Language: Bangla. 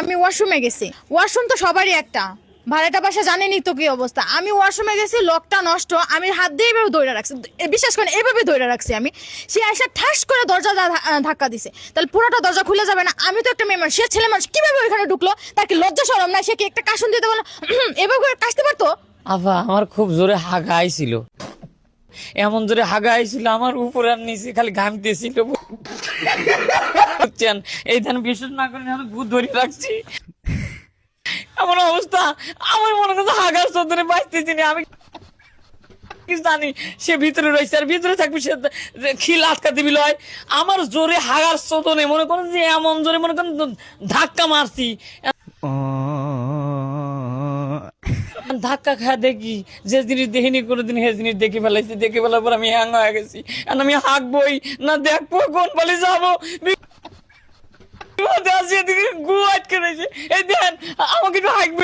আমি ওয়াশরুমে গেছি, ওয়াশরুম তো সবারই একটা, ভাড়াটা বাসা জানেনই তো কি অবস্থা। আমি ওয়াশরুমে গেছি, লকটা নষ্ট, আমি হাত দিয়ে এভাবে ধরে রাখছি, বিশ্বাস করেন এভাবে ধরে রাখছি আমি। সে এসে ঠাস করে দরজা ধাক্কা দিছে, তাহলে পুরোটা দরজা খুলে যাবে না? আমি তো একটা মেয়ে মানুষ, সে ছেলে মানুষ কিভাবে ওইখানে ঢুকলো? তার কি লজ্জা শরম না? সে কি একটা কাশুন দিতে বলো এভাবে করে কাশতে পারতো? আফা আমার খুব জোরে হাগা আইছিল, এমন জোরে হাগা আইছিল আমার উপর আর নিচে খালি ঘামতেছিল। বুঝছেন, এই ধান বিশ্বাস না করেন আমি ভূত ধরে রাখছি। এমন অবস্থা, আমার মনে করছে হাগার চোদনে বাঁচতেছি না। আমি কি জানি সে ভিতরে রয়েছে, আর ভিতরে থাকবে সে খিল আটকা দিবি লয়। আমার জোরে হাগার চোদনে মনে করেন যে এমন জোরে মনে করেন ধাক্কা মারছি, ধাক্কা খায় দেখি যে জিনিস দেখিনি কোনোদিন সে জিনিস দেখে ফেলাইছি। দেখে ফেলার পর আমি হ্যাং হয়ে গেছি। আমি হাঁকবই না, দেখবো কোন পালে যাবো, গু আটকে রয়েছে। এই দেন আমাকে একটু হাঁকবে।